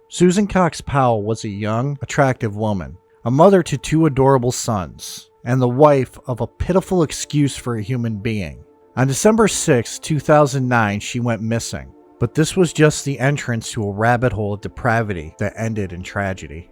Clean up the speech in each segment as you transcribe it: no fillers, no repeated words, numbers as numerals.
Susan Cox Powell was a young, attractive woman, a mother to 2 adorable sons, and the wife of a pitiful excuse for a human being. On December 6, 2009, she went missing, but this was just the entrance to a rabbit hole of depravity that ended in tragedy.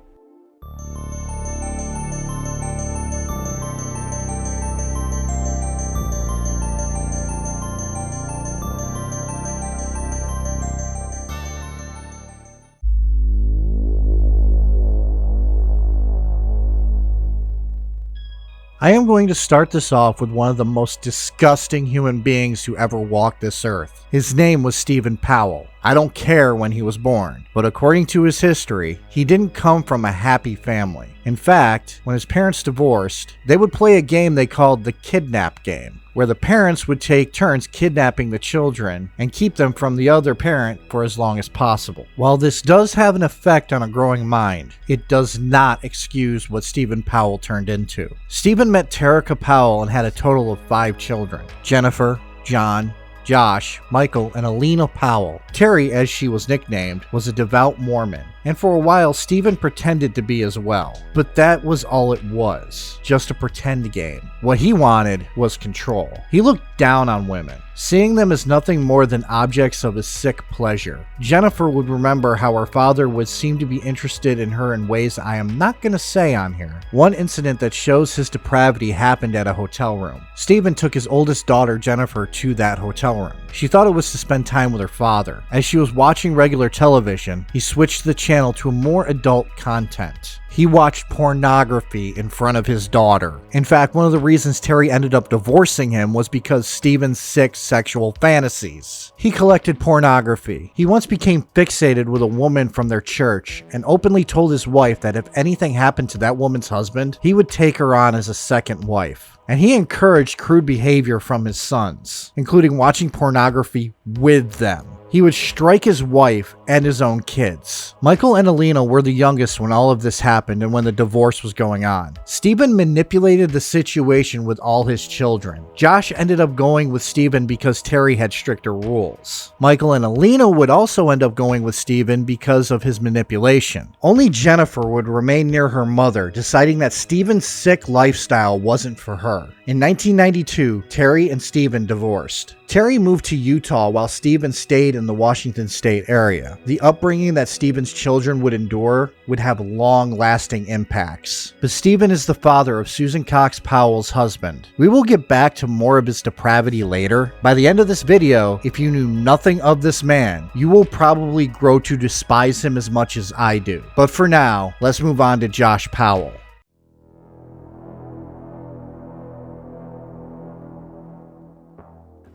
I am going to start this off with one of the most disgusting human beings to ever walk this earth. His name was Stephen Powell. I don't care when he was born, but according to his history, he didn't come from a happy family. In fact, when his parents divorced, they would play a game they called the kidnap game, where the parents would take turns kidnapping the children and keep them from the other parent for as long as possible. While this does have an effect on a growing mind, it does not excuse what Stephen Powell turned into. Stephen met Terica Powell and had a total of 5 children: Jennifer, John, Josh, Michael, and Alina Powell. Terry, as she was nicknamed, was a devout Mormon, and for a while Stephen pretended to be as well. But that was all it was, just a pretend game. What he wanted was control. He looked down on women, seeing them as nothing more than objects of his sick pleasure. Jennifer would remember how her father would seem to be interested in her in ways I am not going to say on here. One incident that shows his depravity happened at a hotel room. Stephen took his oldest daughter Jennifer to that hotel room. She thought it was to spend time with her father. As she was watching regular television, he switched the channel to more adult content. He watched pornography in front of his daughter. In fact, one of the reasons Terry ended up divorcing him was because Stephen's sick sexual fantasies. He collected pornography. He once became fixated with a woman from their church and openly told his wife that if anything happened to that woman's husband, he would take her on as a second wife. And he encouraged crude behavior from his sons, including watching pornography with them. He would strike his wife and his own kids. Michael and Alina were the youngest when all of this happened and when the divorce was going on. Stephen manipulated the situation with all his children. Josh ended up going with Stephen because Terry had stricter rules. Michael and Alina would also end up going with Stephen because of his manipulation. Only Jennifer would remain near her mother, deciding that Stephen's sick lifestyle wasn't for her. In 1992, Terry and Stephen divorced. Terry moved to Utah while Stephen stayed in the Washington state area. The upbringing that Stephen's children would endure would have long-lasting impacts. But Stephen is the father of Susan Cox Powell's husband. We will get back to more of his depravity later. By the end of this video, if you knew nothing of this man, you will probably grow to despise him as much as I do. But for now, let's move on to Josh Powell.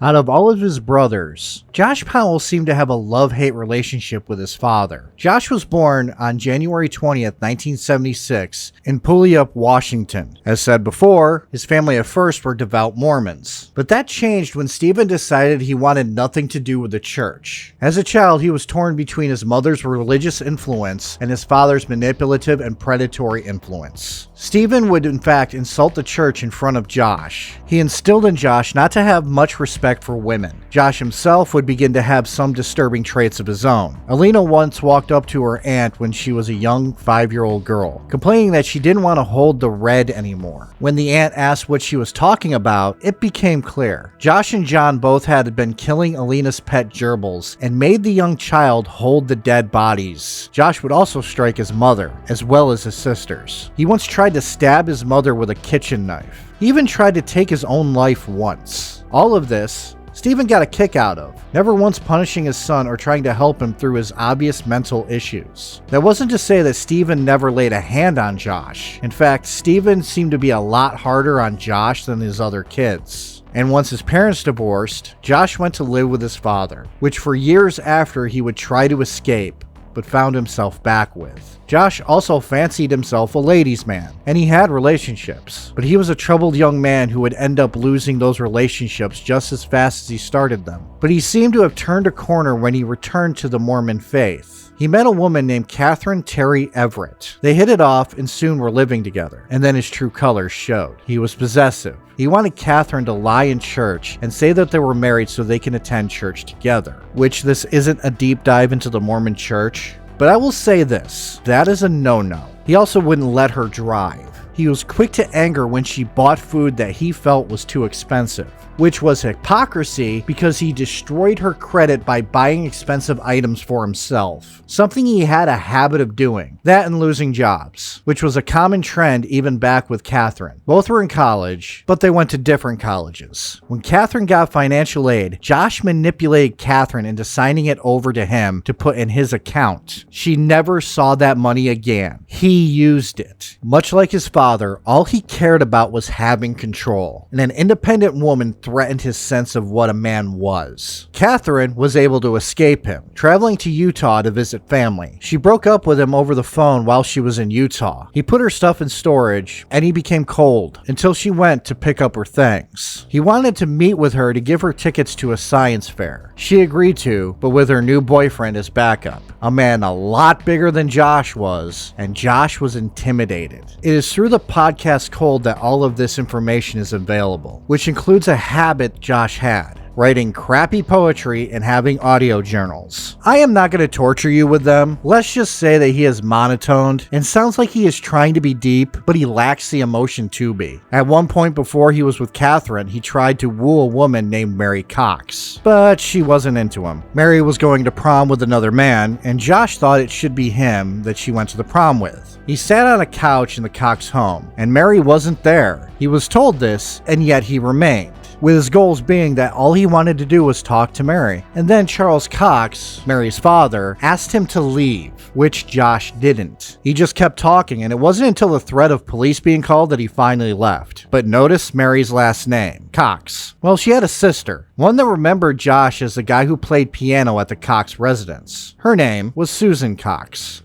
Out of all of his brothers, Josh Powell seemed to have a love-hate relationship with his father. Josh was born on January 20th, 1976 in Puyallup, Washington. As said before, his family at first were devout Mormons. But that changed when Stephen decided he wanted nothing to do with the church. As a child, he was torn between his mother's religious influence and his father's manipulative and predatory influence. Stephen would in fact insult the church in front of Josh. He instilled in Josh not to have much respect for women. Josh himself would begin to have some disturbing traits of his own. Alina once walked up to her aunt when she was a young 5-year-old girl, complaining that she didn't want to hold the red anymore. When the aunt asked what she was talking about, it became clear. Josh and John both had been killing Alina's pet gerbils and made the young child hold the dead bodies. Josh would also strike his mother, as well as his sisters. He once tried to stab his mother with a kitchen knife. He even tried to take his own life once. All of this, Stephen got a kick out of, never once punishing his son or trying to help him through his obvious mental issues. That wasn't to say that Stephen never laid a hand on Josh. In fact, Stephen seemed to be a lot harder on Josh than his other kids. And once his parents divorced, Josh went to live with his father, which for years after he would try to escape, but found himself back with. Josh also fancied himself a ladies' man, and he had relationships, but he was a troubled young man who would end up losing those relationships just as fast as he started them. But he seemed to have turned a corner when he returned to the Mormon faith. He met a woman named Catherine Terry Everett. They hit it off and soon were living together, and then his true colors showed. He was possessive. He wanted Catherine to lie in church and say that they were married so they can attend church together, which this isn't a deep dive into the Mormon church, But I will say this, that is a no-no. He also wouldn't let her drive. He was quick to anger when she bought food that he felt was too expensive, which was hypocrisy because he destroyed her credit by buying expensive items for himself, something he had a habit of doing, that and losing jobs, which was a common trend even back with Catherine. Both were in college, but they went to different colleges. When Catherine got financial aid, Josh manipulated Catherine into signing it over to him to put in his account. She never saw that money again. He used it. Much like his father, all he cared about was having control, and an independent woman threatened his sense of what a man was. Catherine was able to escape him, traveling to Utah to visit family. She broke up with him over the phone while she was in Utah. He put her stuff in storage, and he became cold until she went to pick up her things. He wanted to meet with her to give her tickets to a science fair. She agreed to, but with her new boyfriend as backup, a man a lot bigger than Josh was, and Josh was intimidated. It is through the podcast Cold that all of this information is available, which includes a habit Josh had: writing crappy poetry and having audio journals. I am not going to torture you with them. Let's just say that he is monotoned and sounds like he is trying to be deep, but he lacks the emotion to be. At one point before he was with Catherine, he tried to woo a woman named Mary Cox, but she wasn't into him. Mary was going to prom with another man, and Josh thought it should be him that she went to the prom with. He sat on a couch in the Cox home, and Mary wasn't there. He was told this, and yet he remained, with his goals being that all he wanted to do was talk to Mary. And then Charles Cox, Mary's father, asked him to leave, which Josh didn't. He just kept talking, and it wasn't until the threat of police being called that he finally left. But notice Mary's last name, Cox. Well, she had a sister, one that remembered Josh as the guy who played piano at the Cox residence. Her name was Susan Cox.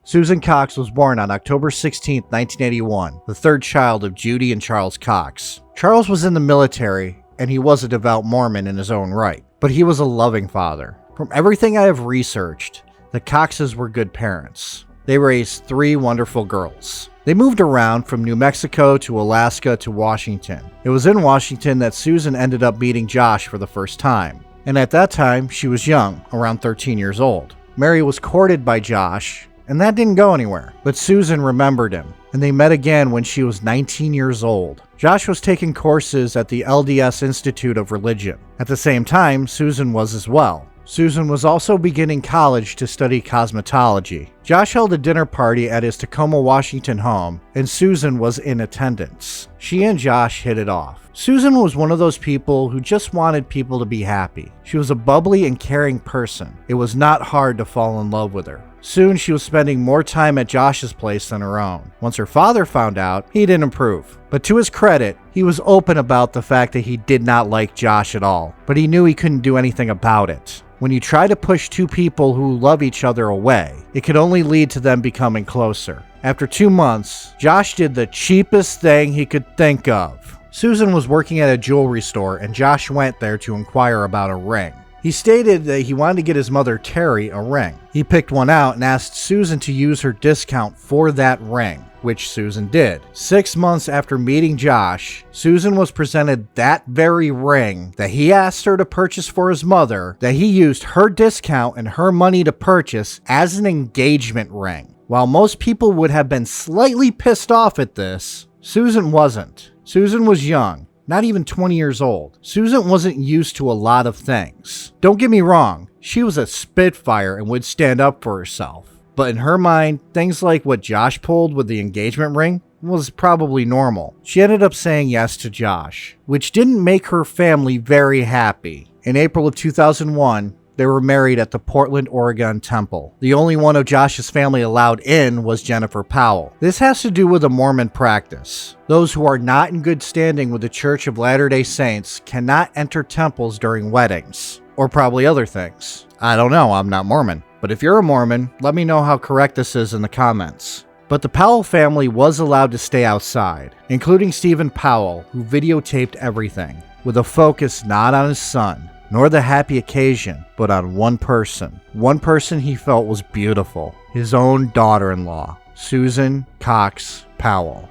Susan Cox was born on October 16, 1981, the third child of Judy and Charles Cox. Charles was in the military, and he was a devout Mormon in his own right, but he was a loving father. From everything I have researched, the Coxes were good parents. They raised 3 wonderful girls. They moved around from New Mexico to Alaska to Washington. It was in Washington that Susan ended up meeting Josh for the first time, and at that time, she was young, around 13 years old. Mary was courted by Josh, and that didn't go anywhere. But Susan remembered him, and they met again when she was 19 years old. Josh was taking courses at the LDS Institute of Religion. At the same time, Susan was as well. Susan was also beginning college to study cosmetology. Josh held a dinner party at his Tacoma, Washington home, and Susan was in attendance. She and Josh hit it off. Susan was one of those people who just wanted people to be happy. She was a bubbly and caring person. It was not hard to fall in love with her. Soon she was spending more time at Josh's place than her own. Once her father found out, he didn't approve. But to his credit, he was open about the fact that he did not like Josh at all, but he knew he couldn't do anything about it. When you try to push 2 people who love each other away, it could only lead to them becoming closer. After 2 months, Josh did the cheapest thing he could think of. Susan was working at a jewelry store, and Josh went there to inquire about a ring. He stated that he wanted to get his mother, Terry, a ring. He picked one out and asked Susan to use her discount for that ring, which Susan did. 6 months after meeting Josh, Susan was presented that very ring that he asked her to purchase for his mother, that he used her discount and her money to purchase as an engagement ring. While most people would have been slightly pissed off at this, Susan wasn't. Susan was young. Not even 20 years old. Susan wasn't used to a lot of things. Don't get me wrong, she was a spitfire and would stand up for herself. But in her mind, things like what Josh pulled with the engagement ring was probably normal. She ended up saying yes to Josh, which didn't make her family very happy. In April of 2001, they were married at the Portland, Oregon temple. The only one of Josh's family allowed in was Jennifer Powell. This has to do with a Mormon practice. Those who are not in good standing with the Church of Latter-day Saints cannot enter temples during weddings, or probably other things. I don't know, I'm not Mormon. But if you're a Mormon, let me know how correct this is in the comments. But the Powell family was allowed to stay outside, including Stephen Powell, who videotaped everything, with a focus not on his son, nor the happy occasion, but on one person. One person he felt was beautiful. His own daughter-in-law, Susan Cox Powell.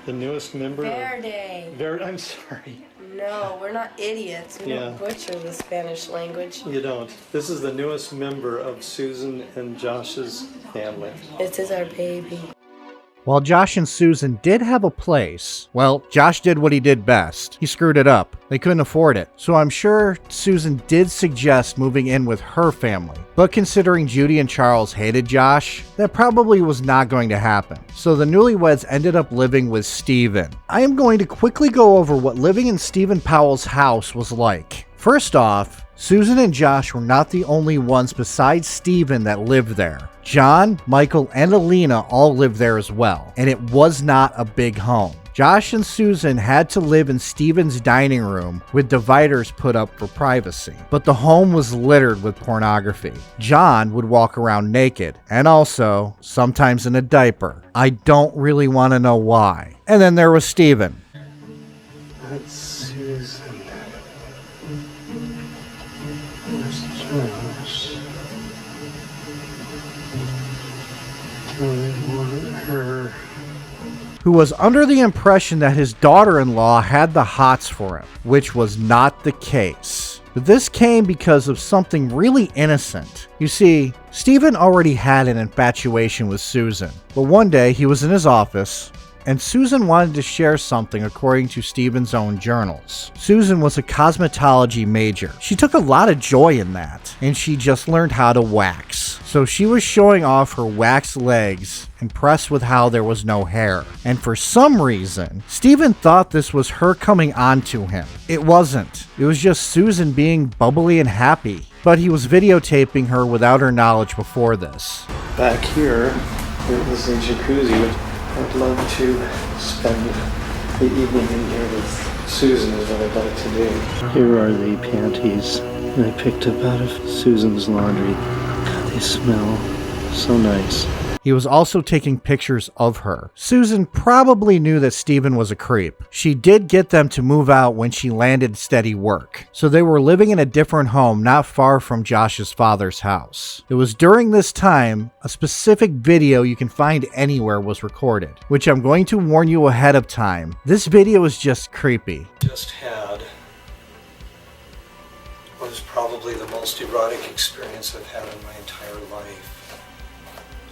The newest member. Verde. I'm sorry. No, we're not idiots. We don't butcher the Spanish language. You don't. This is the newest member of Susan and Josh's family. This is our baby. While Josh and Susan did have a place, well, Josh did what he did best. He screwed it up. They couldn't afford it. So I'm sure Susan did suggest moving in with her family. But considering Judy and Charles hated Josh, that probably was not going to happen. So the newlyweds ended up living with Stephen. I am going to quickly go over what living in Stephen Powell's house was like. First off, Susan and Josh were not the only ones besides Stephen that lived there. John, Michael, and Alina all lived there as well, and it was not a big home. Josh and Susan had to live in Stephen's dining room with dividers put up for privacy, but the home was littered with pornography. John would walk around naked, and also sometimes in a diaper. I don't really want to know why. And then there was Stephen. That's Susan. Josh. I want her. Who was under the impression that his daughter-in-law had the hots for him, which was not the case. But this came because of something really innocent. You see, Stephen already had an infatuation with Susan, but one day he was in his office, and Susan wanted to share something according to Stephen's own journals. Susan was a cosmetology major. She took a lot of joy in that, and she just learned how to wax. So she was showing off her waxed legs, impressed with how there was no hair. And for some reason, Stephen thought this was her coming on to him. It wasn't. It was just Susan being bubbly and happy. But he was videotaping her without her knowledge before this. Back here, there is a jacuzzi. I'd love to spend the evening in here with Susan is what I'd like to do. Here are the panties I picked up out of Susan's laundry. God, they smell so nice. He was also taking pictures of her. Susan probably knew that Stephen was a creep. She did get them to move out when she landed steady work. So they were living in a different home not far from Josh's father's house. It was during this time a specific video you can find anywhere was recorded, which I'm going to warn you ahead of time. This video is just creepy. Just had what is probably the most erotic experience I've had in my entire life.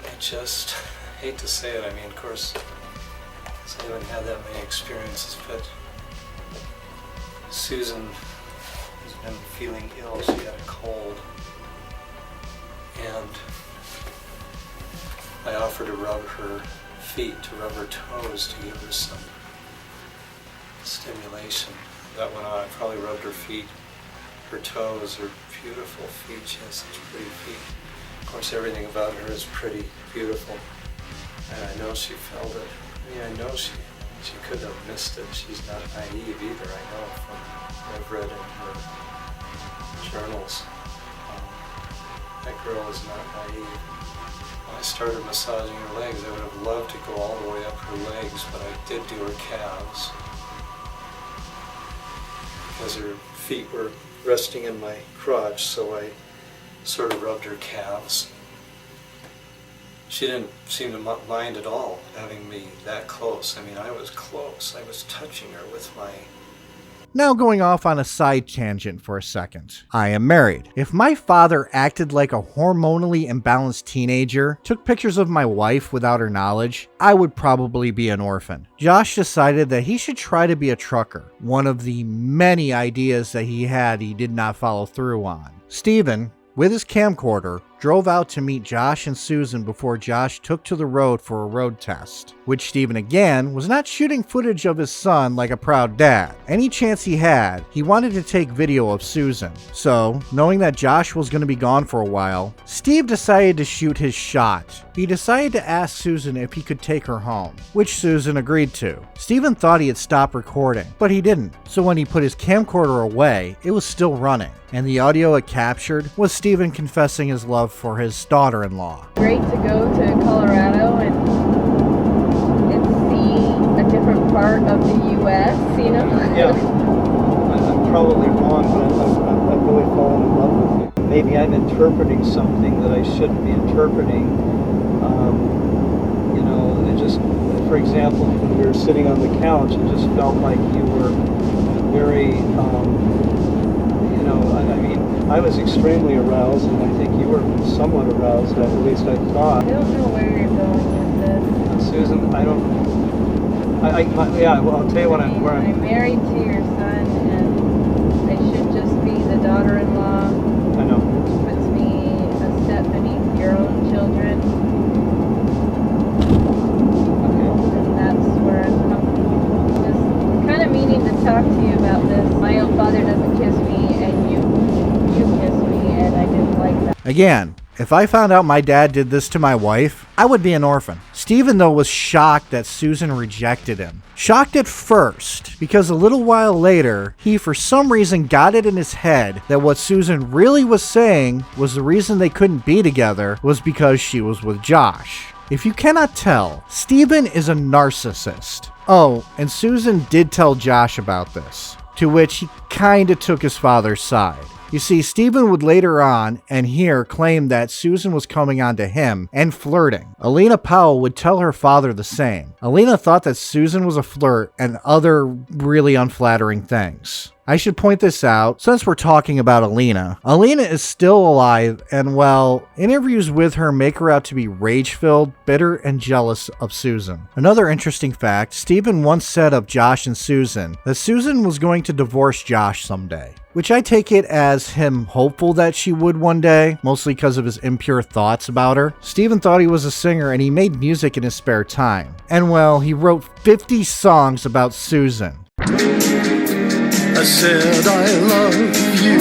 I just hate to say it. I mean, of course, I haven't had that many experiences, but Susan has been feeling ill. She had a cold, and I offered to rub her feet, to rub her toes, to give her some stimulation. That went on. I probably rubbed her feet, her toes, her beautiful feet. She has such pretty feet. Of course, everything about her is pretty beautiful, and I know she felt it. I mean, I know she couldn't have missed it. She's not naive either, I know from what I've read in her journals. That girl is not naive. When I started massaging her legs, I would have loved to go all the way up her legs, but I did do her calves because her feet were resting in my crotch, so I sort of rubbed her calves. She didn't seem to mind at all having me that close. I mean, I was close. I was touching her with my... Now going off on a side tangent for a second. I am married. If my father acted like a hormonally imbalanced teenager, took pictures of my wife without her knowledge, I would probably be an orphan. Josh decided that he should try to be a trucker. One of the many ideas that he had he did not follow through on. Stephen, with his camcorder, drove out to meet Josh and Susan before Josh took to the road for a road test, which Stephen again was not shooting footage of his son like a proud dad. Any chance he had, he wanted to take video of Susan. So, knowing that Josh was going to be gone for a while, Steve decided to shoot his shot. He decided to ask Susan if he could take her home, which Susan agreed to. Stephen thought he had stopped recording, but he didn't. So when he put his camcorder away, it was still running, and the audio it captured was Stephen confessing his love for his daughter-in-law. Great to go to Colorado and see a different part of the U.S., you know? Yeah. I'm probably wrong, but I've really fallen in love with you. Maybe I'm interpreting something that I shouldn't be interpreting. just, for example, when we were sitting on the couch, it just felt like you were very, I mean, I was extremely aroused, and I think you were somewhat aroused, at least I thought. I don't know where you're going with this. Susan, well, I'll tell you where I'm married to your son, and I should just be the daughter-in-law. I know. Which puts me a step beneath your own children. Okay. And that's where I'm coming. Just kind of meaning to talk to you about this. My own father doesn't kiss me, and you kiss me, and I didn't like that. Again, if I found out my dad did this to my wife, I would be an orphan. Stephen, though, was shocked that Susan rejected him. Shocked at first, because a little while later, he for some reason got it in his head that what Susan really was saying was the reason they couldn't be together was because she was with Josh. If you cannot tell, Stephen is a narcissist. Oh, and Susan did tell Josh about this, to which he kinda took his father's side. You see, Stephen would later on, and here, claim that Susan was coming on to him and flirting. Alina Powell would tell her father the same. Alina thought that Susan was a flirt and other really unflattering things. I should point this out, since we're talking about Alina. Alina is still alive, and well, interviews with her make her out to be rage-filled, bitter, and jealous of Susan. Another interesting fact, Stephen once said of Josh and Susan that Susan was going to divorce Josh someday, which I take it as him hopeful that she would one day, mostly because of his impure thoughts about her. Stephen thought he was a singer and he made music in his spare time. And well, he wrote 50 songs about Susan. I said I love you,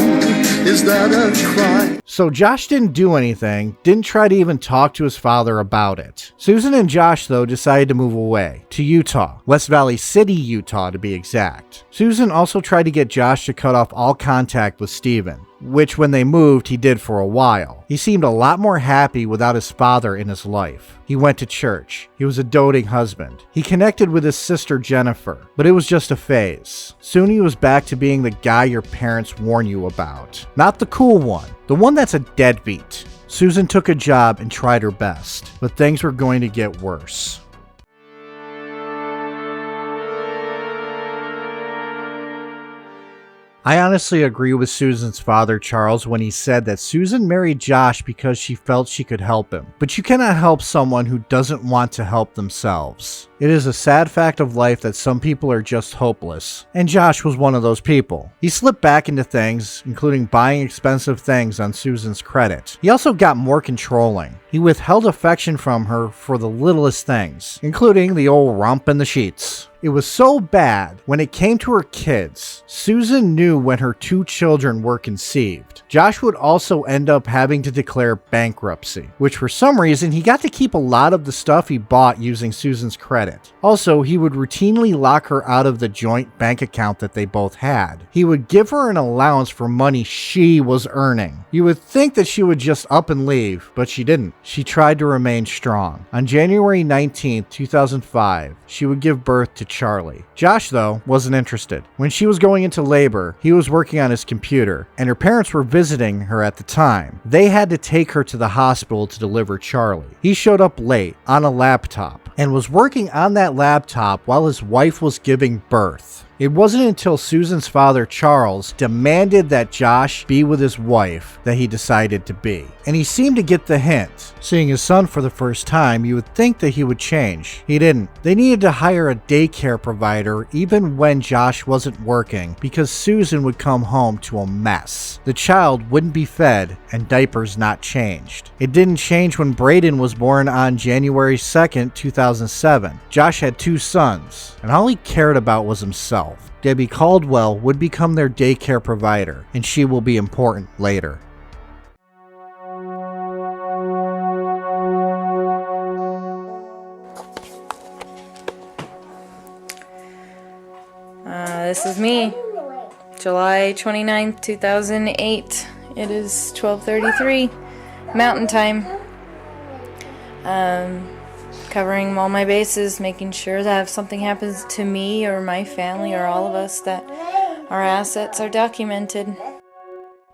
is that a crime? So Josh didn't do anything, didn't try to even talk to his father about it. Susan and Josh, though, decided to move away, to Utah, West Valley City, Utah to be exact. Susan also tried to get Josh to cut off all contact with Stephen, which when they moved, he did for a while. He seemed a lot more happy without his father in his life. He went to church. He was a doting husband. He connected with his sister Jennifer, but it was just a phase. Soon he was back to being the guy your parents warn you about. Not the cool one, the one that's a deadbeat. Susan took a job and tried her best, but things were going to get worse. I honestly agree with Susan's father, Charles, when he said that Susan married Josh because she felt she could help him. But you cannot help someone who doesn't want to help themselves. It is a sad fact of life that some people are just hopeless, and Josh was one of those people. He slipped back into things, including buying expensive things on Susan's credit. He also got more controlling. He withheld affection from her for the littlest things, including the old romp in the sheets. It was so bad, when it came to her kids, Susan knew when her 2 children were conceived. Josh would also end up having to declare bankruptcy, which for some reason he got to keep a lot of the stuff he bought using Susan's credit. Also, he would routinely lock her out of the joint bank account that they both had. He would give her an allowance for money she was earning. You would think that she would just up and leave, but she didn't. She tried to remain strong. On January 19th, 2005, she would give birth to Charlie. Josh, though, wasn't interested. When she was going into labor, he was working on his computer, and her parents were visiting her at the time. They had to take her to the hospital to deliver Charlie. He showed up late on a laptop and was working on that laptop while his wife was giving birth. It wasn't until Susan's father, Charles, demanded that Josh be with his wife that he decided to be. And he seemed to get the hint. Seeing his son for the first time, you would think that he would change. He didn't. They needed to hire a daycare provider even when Josh wasn't working because Susan would come home to a mess. The child wouldn't be fed and diapers not changed. It didn't change when Braden was born on January 2nd, 2007. Josh had 2 sons, and all he cared about was himself. Debbie Caldwell would become their daycare provider, and she will be important later. This is me. July 29th, 2008. It is 12:33 Mountain Time. Covering all my bases, making sure that if something happens to me or my family or all of us, that our assets are documented.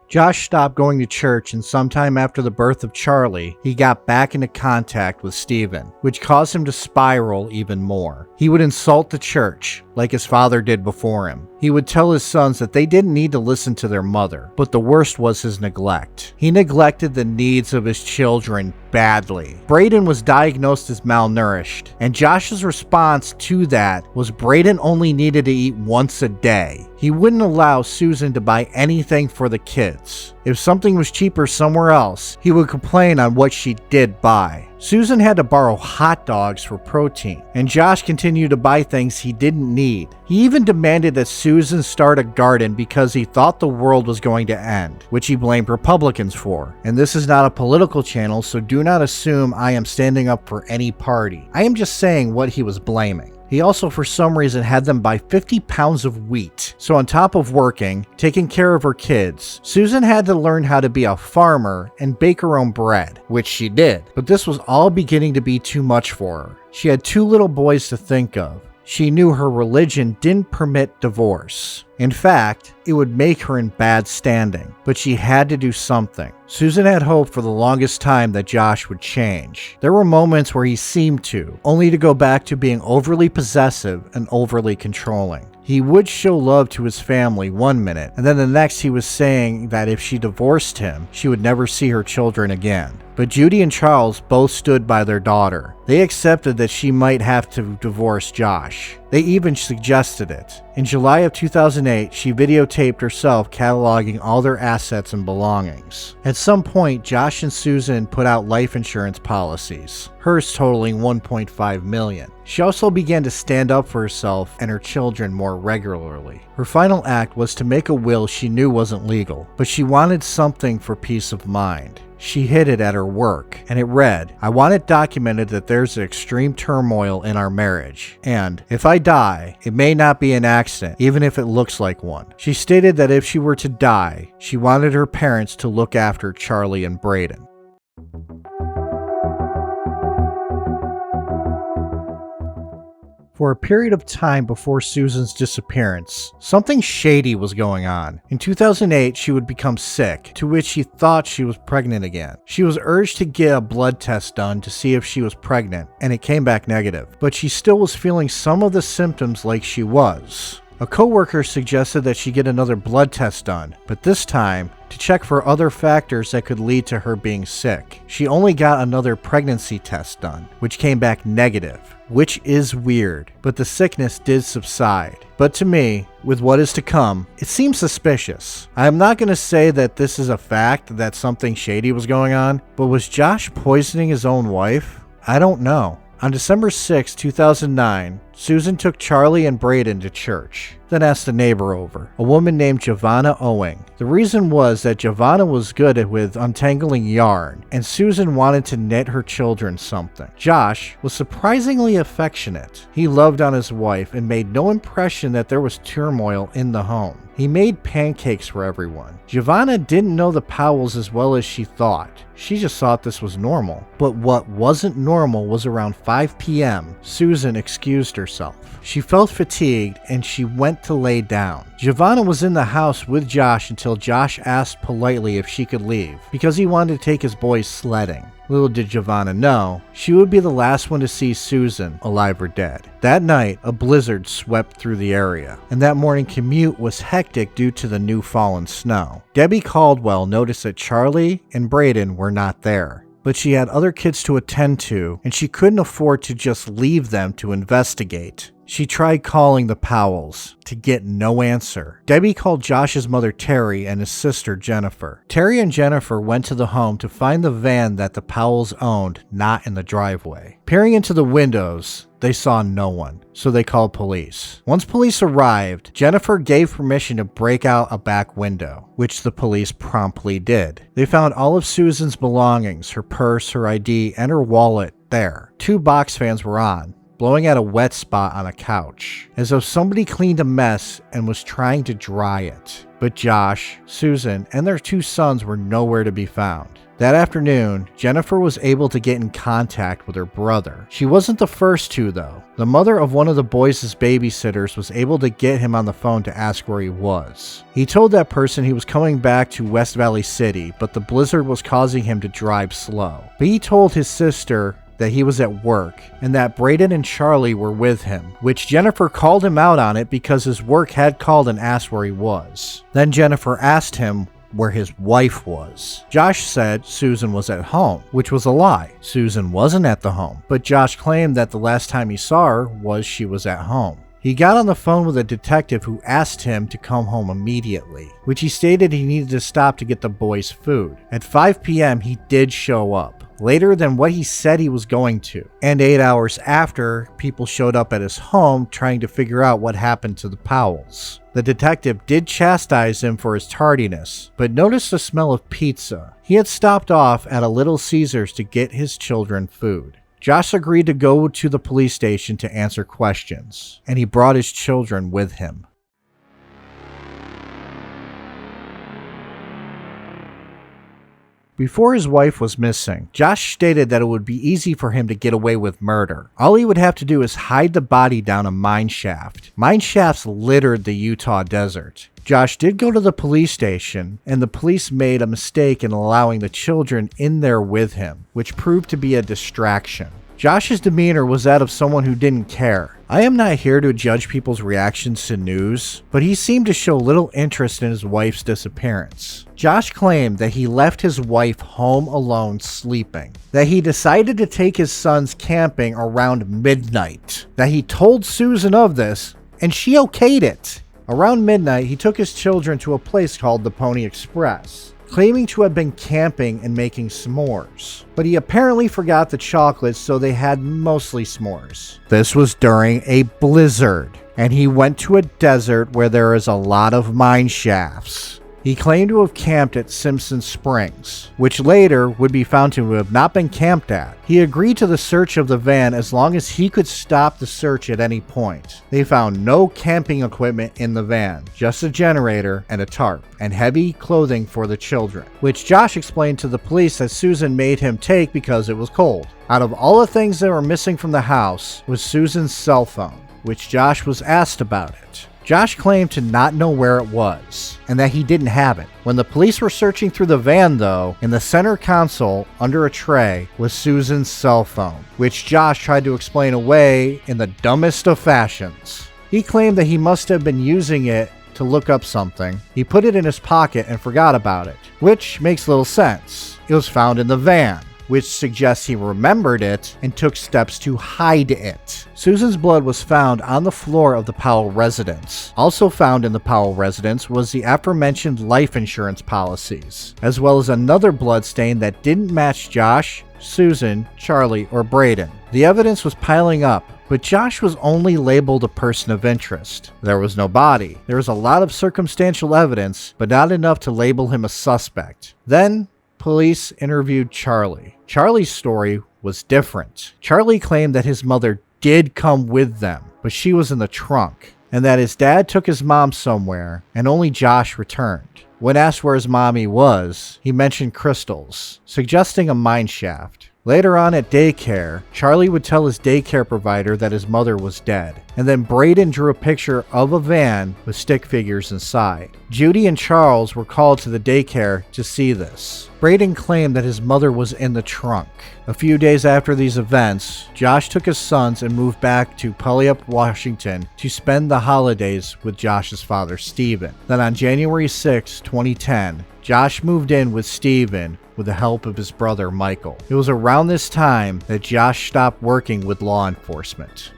Josh stopped going to church, and sometime after the birth of Charlie, he got back into contact with Stephen, which caused him to spiral even more. He would insult the church, like his father did before him. He would tell his sons that they didn't need to listen to their mother, but the worst was his neglect. He neglected the needs of his children badly. Braden was diagnosed as malnourished, and Josh's response to that was Braden only needed to eat once a day. He wouldn't allow Susan to buy anything for the kids. If something was cheaper somewhere else, he would complain on what she did buy. Susan had to borrow hot dogs for protein, and Josh continued to buy things he didn't need. He even demanded that Susan start a garden because he thought the world was going to end, which he blamed Republicans for. And this is not a political channel, so do not assume I am standing up for any party. I am just saying what he was blaming. He also, for some reason, had them buy 50 pounds of wheat. So on top of working, taking care of her kids, Susan had to learn how to be a farmer and bake her own bread, which she did. But this was all beginning to be too much for her. She had 2 little boys to think of. She knew her religion didn't permit divorce. In fact, it would make her in bad standing, but she had to do something. Susan had hoped for the longest time that Josh would change. There were moments where he seemed to, only to go back to being overly possessive and overly controlling. He would show love to his family one minute, and then the next he was saying that if she divorced him, she would never see her children again. But Judy and Charles both stood by their daughter. They accepted that she might have to divorce Josh. They even suggested it. In July of 2008, she videotaped herself cataloging all their assets and belongings. At some point, Josh and Susan put out life insurance policies, hers totaling $1.5 million. She also began to stand up for herself and her children more regularly. Her final act was to make a will she knew wasn't legal, but she wanted something for peace of mind. She hid it at her work, and it read, "I want it documented that there's extreme turmoil in our marriage, and if I die, it may not be an accident, even if it looks like one." She stated that if she were to die, she wanted her parents to look after Charlie and Braden. For a period of time before Susan's disappearance, something shady was going on. In 2008, she would become sick, to which she thought she was pregnant again. She was urged to get a blood test done to see if she was pregnant, and it came back negative. But she still was feeling some of the symptoms like she was. A coworker suggested that she get another blood test done, but this time, to check for other factors that could lead to her being sick. She only got another pregnancy test done, which came back negative, which is weird, but the sickness did subside. But to me, with what is to come, it seems suspicious. I am not going to say that this is a fact that something shady was going on, but was Josh poisoning his own wife? I don't know. On December 6, 2009, Susan took Charlie and Braden to church, then asked a neighbor over, a woman named Giovanna Owing. The reason was that Giovanna was good with untangling yarn, and Susan wanted to knit her children something. Josh was surprisingly affectionate. He loved on his wife and made no impression that there was turmoil in the home. He made pancakes for everyone. Giovanna didn't know the Powells as well as she thought. She just thought this was normal. But what wasn't normal was around 5 p.m., Susan excused herself. She felt fatigued and she went to lay down. Giovanna was in the house with Josh until Josh asked politely if she could leave because he wanted to take his boys sledding. Little did Giovanna know, she would be the last one to see Susan, alive or dead. That night, a blizzard swept through the area, and that morning commute was hectic due to the new fallen snow. Debbie Caldwell noticed that Charlie and Braden were not there, but she had other kids to attend to, and she couldn't afford to just leave them to investigate. She tried calling the Powells to get no answer. Debbie called Josh's mother Terry and his sister Jennifer. Terry and Jennifer went to the home to find the van that the Powells owned not in the driveway. Peering into the windows, they saw no one, so they called police. Once police arrived, Jennifer gave permission to break out a back window, which the police promptly did. They found all of Susan's belongings, her purse, her ID, and her wallet there. 2 box fans were on, blowing at a wet spot on a couch, as though somebody cleaned a mess and was trying to dry it. But Josh, Susan, and their 2 sons were nowhere to be found. That afternoon, Jennifer was able to get in contact with her brother. She wasn't the first to, though. The mother of one of the boys' babysitters was able to get him on the phone to ask where he was. He told that person he was coming back to West Valley City, but the blizzard was causing him to drive slow. But he told his sister that he was at work and that Braden and Charlie were with him, which Jennifer called him out on it because his work had called and asked where he was. Then Jennifer asked him where his wife was. Josh said Susan was at home, which was a lie. Susan wasn't at the home, but Josh claimed that the last time he saw her was she was at home. He got on the phone with a detective who asked him to come home immediately, which he stated he needed to stop to get the boys food. At 5 p.m. he did show up, later than what he said he was going to. And 8 hours after, people showed up at his home trying to figure out what happened to the Powells. The detective did chastise him for his tardiness, but noticed the smell of pizza. He had stopped off at a Little Caesars to get his children food. Josh agreed to go to the police station to answer questions, and he brought his children with him. Before his wife was missing, Josh stated that it would be easy for him to get away with murder. All he would have to do is hide the body down a mine shaft. Mine shafts littered the Utah desert. Josh did go to the police station, and the police made a mistake in allowing the children in there with him, which proved to be a distraction. Josh's demeanor was that of someone who didn't care. I am not here to judge people's reactions to news, but he seemed to show little interest in his wife's disappearance. Josh claimed that he left his wife home alone sleeping, that he decided to take his sons camping around midnight, that he told Susan of this, and she okayed it. Around midnight, he took his children to a place called the Pony Express, claiming to have been camping and making s'mores. But he apparently forgot the chocolates, so they had mostly s'mores. This was during a blizzard, and he went to a desert where there is a lot of mine shafts. He claimed to have camped at Simpson Springs, which later would be found to have not been camped at. He agreed to the search of the van as long as he could stop the search at any point. They found no camping equipment in the van, just a generator and a tarp, and heavy clothing for the children, which Josh explained to the police that Susan made him take because it was cold. Out of all the things that were missing from the house was Susan's cell phone, which Josh was asked about it. Josh claimed to not know where it was, and that he didn't have it. When the police were searching through the van, though, in the center console, under a tray, was Susan's cell phone, which Josh tried to explain away in the dumbest of fashions. He claimed that he must have been using it to look up something. He put it in his pocket and forgot about it, which makes little sense. It was found in the van, which suggests he remembered it and took steps to hide it. Susan's blood was found on the floor of the Powell residence. Also found in the Powell residence was the aforementioned life insurance policies, as well as another blood stain that didn't match Josh, Susan, Charlie, or Braden. The evidence was piling up, but Josh was only labeled a person of interest. There was no body. There was a lot of circumstantial evidence, but not enough to label him a suspect. Then, police interviewed Charlie. Charlie's story was different. Charlie claimed that his mother did come with them, but she was in the trunk, and that his dad took his mom somewhere, and only Josh returned. When asked where his mommy was, he mentioned crystals, suggesting a mine shaft. Later on at daycare, Charlie would tell his daycare provider that his mother was dead, and then Braden drew a picture of a van with stick figures inside. Judy and Charles were called to the daycare to see this. Braden claimed that his mother was in the trunk. A few days after these events, Josh took his sons and moved back to Puyallup, Washington to spend the holidays with Josh's father, Stephen. Then on January 6, 2010, Josh moved in with Stephen with the help of his brother, Michael. It was around this time that Josh stopped working with law enforcement.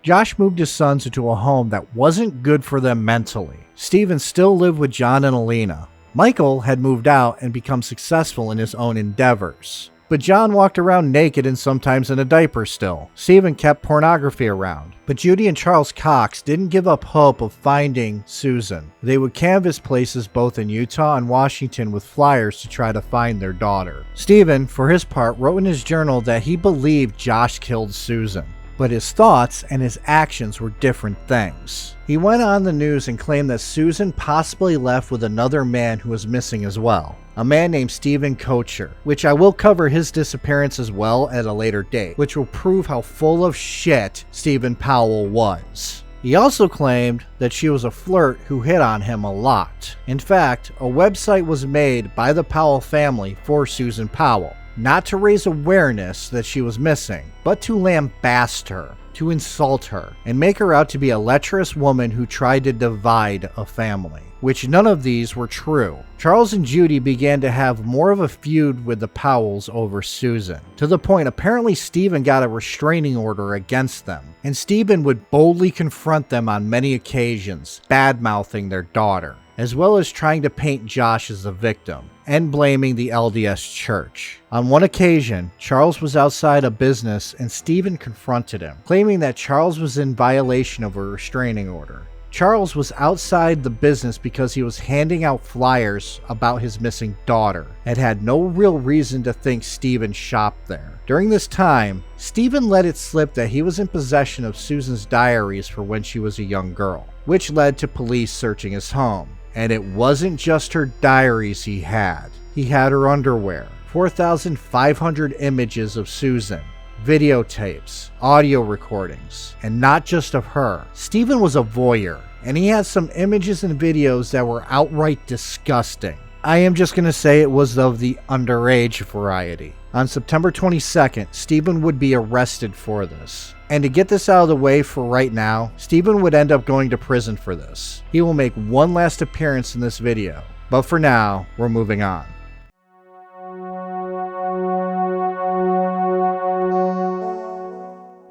Josh moved his sons into a home that wasn't good for them mentally. Stephen still lived with John and Alina. Michael had moved out and become successful in his own endeavors. But John walked around naked and sometimes in a diaper still. Stephen kept pornography around. But Judy and Charles Cox didn't give up hope of finding Susan. They would canvass places both in Utah and Washington with flyers to try to find their daughter. Stephen, for his part, wrote in his journal that he believed Josh killed Susan. but his thoughts and his actions were different things. He went on the news and claimed that Susan possibly left with another man who was missing as well, a man named Stephen Kocher, which I will cover his disappearance as well at a later date, which will prove how full of shit Stephen Powell was. He also claimed that she was a flirt who hit on him a lot. In fact, a website was made by the Powell family for Susan Powell, not to raise awareness that she was missing, but to lambaste her, to insult her, and make her out to be a lecherous woman who tried to divide a family, which none of these were true. Charles and Judy began to have more of a feud with the Powells over Susan, to the point apparently Stephen got a restraining order against them, and Stephen would boldly confront them on many occasions, bad-mouthing their daughter, as well as trying to paint Josh as the victim, and blaming the LDS Church. On one occasion, Charles was outside a business and Stephen confronted him, claiming that Charles was in violation of a restraining order. Charles was outside the business because he was handing out flyers about his missing daughter and had no real reason to think Stephen shopped there. During this time, Stephen let it slip that he was in possession of Susan's diaries for when she was a young girl, which led to police searching his home. And it wasn't just her diaries he had. He had her underwear, 4,500 images of Susan, videotapes, audio recordings, and not just of her. Stephen was a voyeur, and he had some images and videos that were outright disgusting. I am just going to say it was of the underage variety. On September 22nd, Stephen would be arrested for this. And to get this out of the way for right now, Stephen would end up going to prison for this. He will make one last appearance in this video. But for now, we're moving on.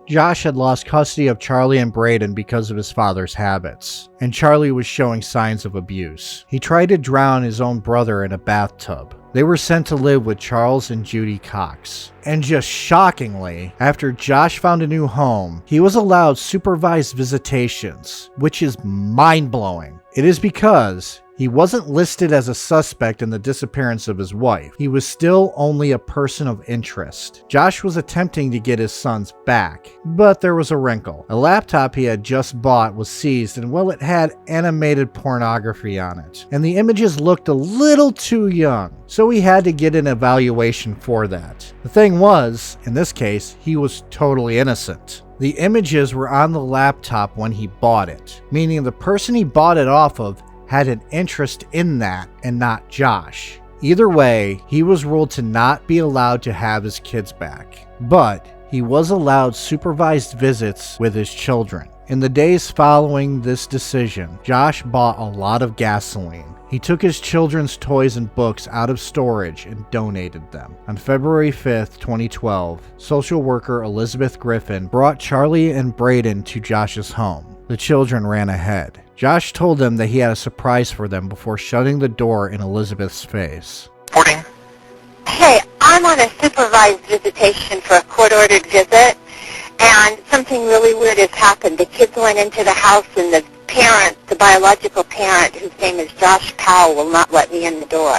Josh had lost custody of Charlie and Braden because of his father's habits, and Charlie was showing signs of abuse. He tried to drown his own brother in a bathtub. They were sent to live with Charles and Judy Cox. And just shockingly, after Josh found a new home, he was allowed supervised visitations, which is mind-blowing. It is because he wasn't listed as a suspect in the disappearance of his wife. He was still only a person of interest. Josh was attempting to get his sons back, but there was a wrinkle. A laptop he had just bought was seized, and well, it had animated pornography on it, and the images looked a little too young, so he had to get an evaluation for that. The thing was, in this case, he was totally innocent. The images were on the laptop when he bought it, meaning the person he bought it off of had an interest in that and not Josh. Either way, he was ruled to not be allowed to have his kids back, but he was allowed supervised visits with his children. In the days following this decision, Josh bought a lot of gasoline. He took his children's toys and books out of storage and donated them. On February 5th, 2012, social worker Elizabeth Griffin brought Charlie and Braden to Josh's home. The children ran ahead. Josh told them that he had a surprise for them before shutting the door in Elizabeth's face. Reporting. Hey, I'm on a supervised visitation for a court-ordered visit, and something really weird has happened. The kids went into the house, and the parent, the biological parent, whose name is Josh Powell, will not let me in the door.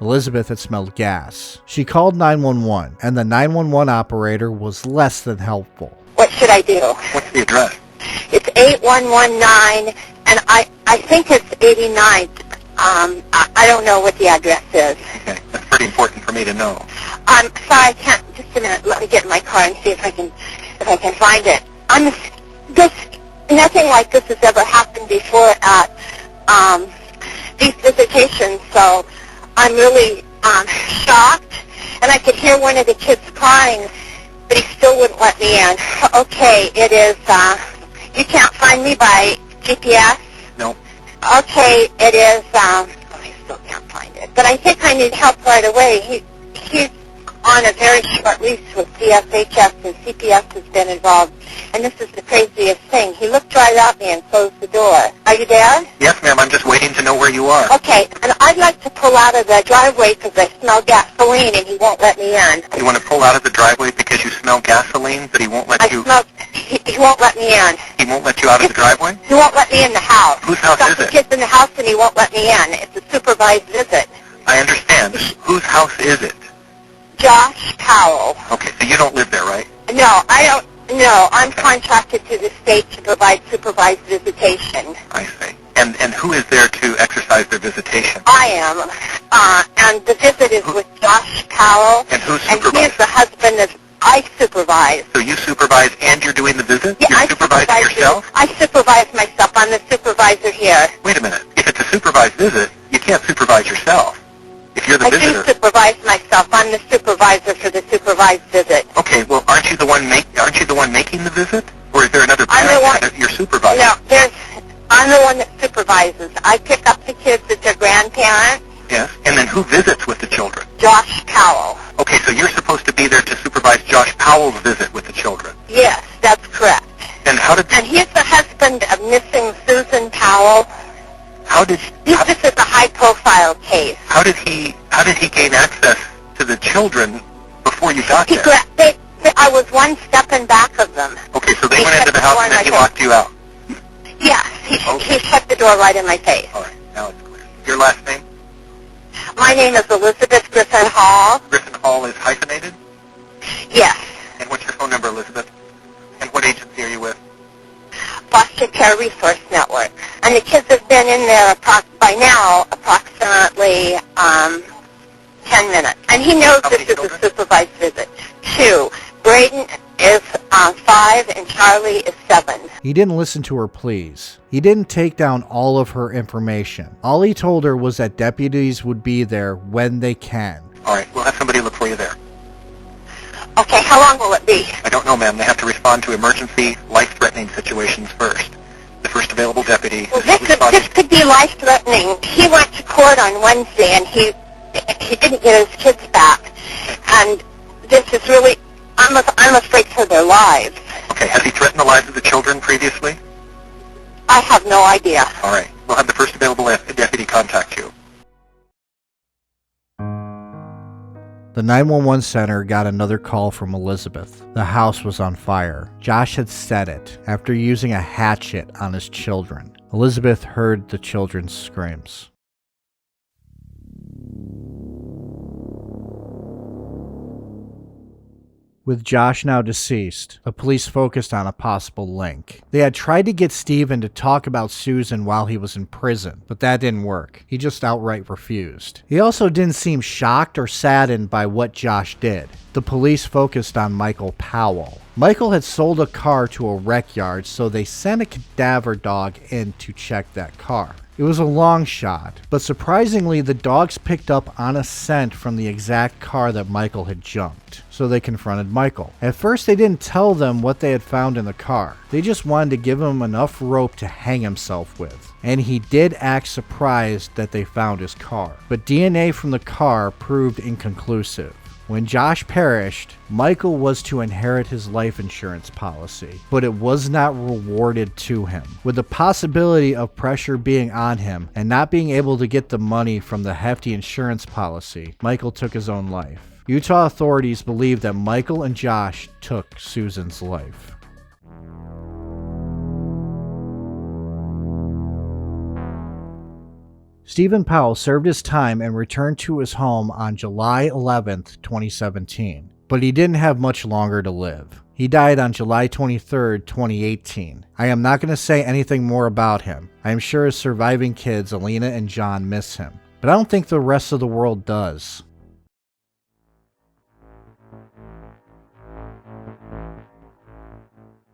Elizabeth had smelled gas. She called 911, and the 911 operator was less than helpful. What should I do? What's the address? It's 8119, and I think it's 89th. I don't know what the address is. Okay, that's pretty important for me to know. I'm sorry, I can't. Just a minute. Let me get in my car and see if I can find it. Nothing like this has ever happened before at these visitations, so I'm really shocked. And I could hear one of the kids crying, but he still wouldn't let me in. Okay, it is. You can't find me by GPS? No. Okay, it is. I still can't find it, but I think I need help right away. He's on a very short lease with CSHS, and CPS has been involved. And this is the craziest thing. He looked right at me and closed the door. Are you there? Yes, ma'am. I'm just waiting to know where you are. Okay, and I'd like to pull out of the driveway because I smell gasoline, and he won't let me in. You want to pull out of the driveway because you smell gasoline, but he won't let you... He won't let me in. He won't let you out of the driveway? He won't let me in the house. Whose house is Got the it? kids in the house, and he won't let me in. It's a supervised visit. I understand. Whose house is it? Josh Powell. Okay, so you don't live there, right? No, I don't. No, I'm contracted to the state to provide supervised visitation. I see. And who is there to exercise their visitation? I am. And the visit is with Josh Powell. And who And he is supervises? the husband that I supervise. So you supervise and you're doing the visit? Yeah, You're I supervising supervise yourself? I supervise myself. I'm the supervisor here. Wait a minute. If it's a supervised visit, you can't supervise yourself. If you're the I visitor. do supervise myself. I'm the supervisor for the supervised visit. Okay, well, aren't you the one making the visit? Or is there another I'm the parent one- that you're supervising? No, I'm the one that supervises. I pick up the kids at their grandparents. Yes. And then who visits with the children? Josh Powell. Okay, so you're supposed to be there to supervise Josh Powell's visit with the children. Yes, that's correct. And how did And he's the husband of missing Susan Powell. This is a high-profile case. how did he gain access to the children before you got He there? I was one step in back of them. Okay, so they He went into shut the the house door and in then he my face. locked you out. Yes, Okay. he shut the door right in my face. All right, now it's clear. Your last name? My name is Elizabeth Griffin Hall. Griffin Hall is hyphenated? Yes, And what's your phone number, Elizabeth? And what agency are you with? Foster Care Resource Network. And the kids have been in there by now approximately 10 minutes. And he knows How this many is children? a supervised visit. 2. Braden is 5 and Charlie is 7. He didn't listen to her pleas. He didn't take down all of her information. All he told her was that deputies would be there when they can. All right, we'll have somebody look for you there. Okay, how long will it be? I don't know, ma'am. They have to respond to emergency, life-threatening situations first. The first available deputy Well, is this responding. could be life-threatening. He went to court on Wednesday, and he didn't get his kids back. And this is really, I'm afraid for their lives. Okay, has he threatened the lives of the children previously? I have no idea. All right, we'll have the first available deputy contact you. The 911 center got another call from Elizabeth. The house was on fire. Josh had set it after using a hatchet on his children. Elizabeth heard the children's screams. With Josh now deceased, the police focused on a possible link. They had tried to get Stephen to talk about Susan while he was in prison, but that didn't work. He just outright refused. He also didn't seem shocked or saddened by what Josh did. The police focused on Michael Powell. Michael had sold a car to a wreck yard, so they sent a cadaver dog in to check that car. It was a long shot, but surprisingly the dogs picked up on a scent from the exact car that Michael had junked, so they confronted Michael. At first they didn't tell them what they had found in the car. They just wanted to give him enough rope to hang himself with. And he did act surprised that they found his car. But DNA from the car proved inconclusive. When Josh perished, Michael was to inherit his life insurance policy, but it was not rewarded to him. With the possibility of pressure being on him and not being able to get the money from the hefty insurance policy, Michael took his own life. Utah authorities believe that Michael and Josh took Susan's life. Stephen Powell served his time and returned to his home on July 11, 2017, but he didn't have much longer to live. He died on July 23, 2018. I am not going to say anything more about him. I am sure his surviving kids, Alina and John, miss him, but I don't think the rest of the world does.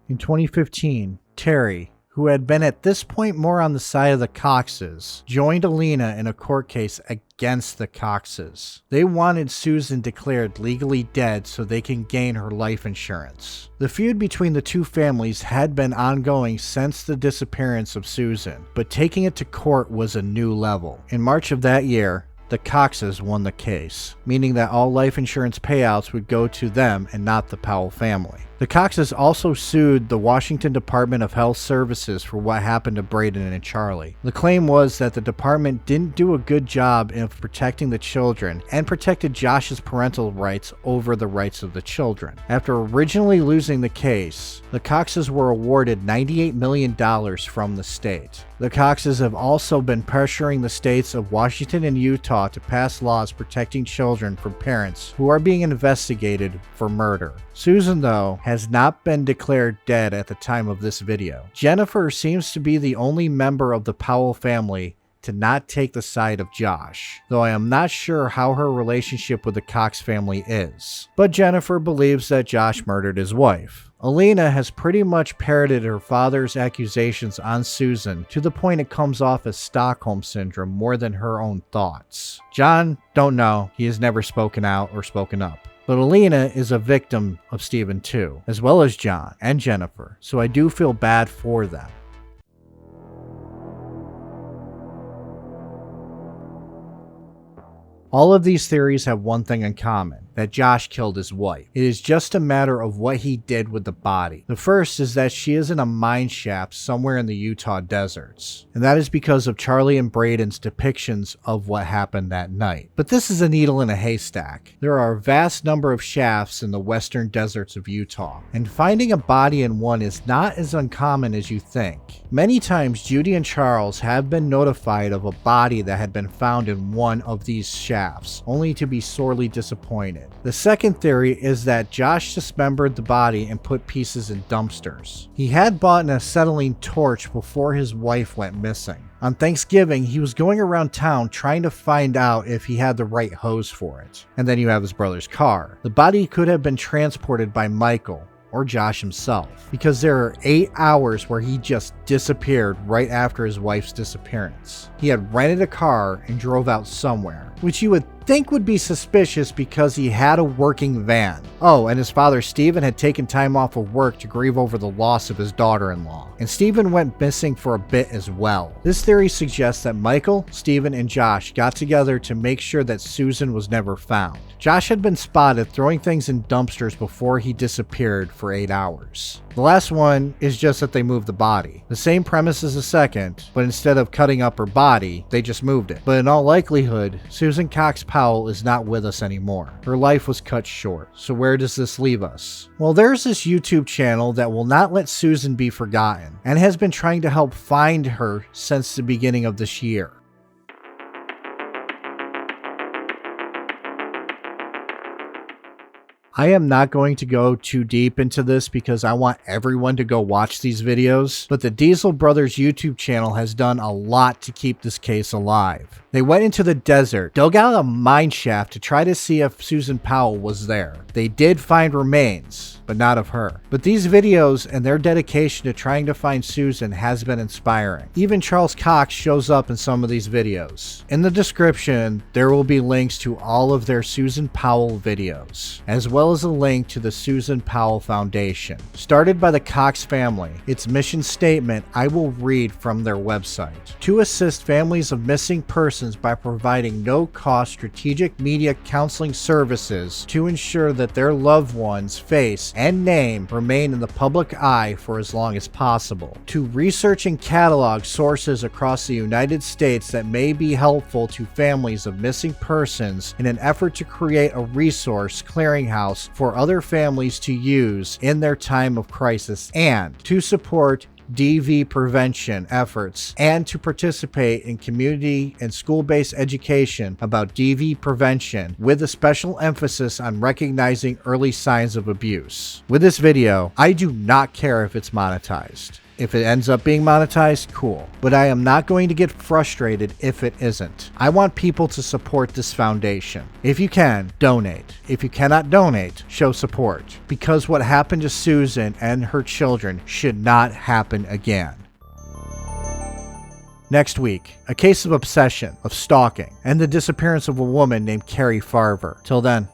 In 2015, Terry, who had been at this point more on the side of the Coxes, joined Alina in a court case against the Coxes. They wanted Susan declared legally dead so they can gain her life insurance. The feud between the two families had been ongoing since the disappearance of Susan, but taking it to court was a new level. In March of that year, the Coxes won the case, meaning that all life insurance payouts would go to them and not the Powell family. The Coxes also sued the Washington Department of Health Services for what happened to Braden and Charlie. The claim was that the department didn't do a good job of protecting the children and protected Josh's parental rights over the rights of the children. After originally losing the case, the Coxes were awarded $98 million from the state. The Coxes have also been pressuring the states of Washington and Utah to pass laws protecting children from parents who are being investigated for murder. Susan, though, has not been declared dead at the time of this video. Jennifer seems to be the only member of the Powell family to not take the side of Josh, though I am not sure how her relationship with the Cox family is. But Jennifer believes that Josh murdered his wife. Alina has pretty much parroted her father's accusations on Susan to the point it comes off as Stockholm Syndrome more than her own thoughts. John, don't know. He has never spoken out or spoken up. But Alina is a victim of Stephen too, as well as John and Jennifer, so I do feel bad for them. All of these theories have one thing in common, that Josh killed his wife. It is just a matter of what he did with the body. The first is that she is in a mine shaft somewhere in the Utah deserts, and that is because of Charlie and Braden's depictions of what happened that night. But this is a needle in a haystack. There are a vast number of shafts in the western deserts of Utah, and finding a body in one is not as uncommon as you think. Many times Judy and Charles have been notified of a body that had been found in one of these shafts, only to be sorely disappointed. The second theory is that Josh dismembered the body and put pieces in dumpsters. He had bought an acetylene torch before his wife went missing. On Thanksgiving, he was going around town trying to find out if he had the right hose for it. And then you have his brother's car. The body could have been transported by Michael or Josh himself, because there are 8 hours where he just disappeared right after his wife's disappearance. He had rented a car and drove out somewhere, which you would think would be suspicious because he had a working van. Oh, and his father Stephen had taken time off of work to grieve over the loss of his daughter-in-law. And Stephen went missing for a bit as well. This theory suggests that Michael, Stephen, and Josh got together to make sure that Susan was never found. Josh had been spotted throwing things in dumpsters before he disappeared for 8 hours. The last one is just that they moved the body. The same premise as the second, but instead of cutting up her body, they just moved it. But in all likelihood, Susan Cox Powell is not with us anymore. Her life was cut short. So where does this leave us? Well, there's this YouTube channel that will not let Susan be forgotten and has been trying to help find her since the beginning of this year. I am not going to go too deep into this because I want everyone to go watch these videos, but the Diesel Brothers YouTube channel has done a lot to keep this case alive. They went into the desert, dug out a mine shaft to try to see if Susan Powell was there. They did find remains, but not of her. But these videos and their dedication to trying to find Susan has been inspiring. Even Charles Cox shows up in some of these videos. In the description, there will be links to all of their Susan Powell videos, as well as a link to the Susan Powell Foundation. Started by the Cox family, its mission statement I will read from their website. To assist families of missing persons by providing no-cost strategic media counseling services to ensure that their loved one's face and name remain in the public eye for as long as possible. To research and catalog sources across the United States that may be helpful to families of missing persons in an effort to create a resource clearinghouse for other families to use in their time of crisis, and to support DV prevention efforts and to participate in community and school-based education about DV prevention with a special emphasis on recognizing early signs of abuse. With this video, I do not care if it's monetized. If it ends up being monetized, cool. But I am not going to get frustrated if it isn't. I want people to support this foundation. If you can, donate. If you cannot donate, show support. Because what happened to Susan and her children should not happen again. Next week, a case of obsession, of stalking, and the disappearance of a woman named Carrie Farver. Till then.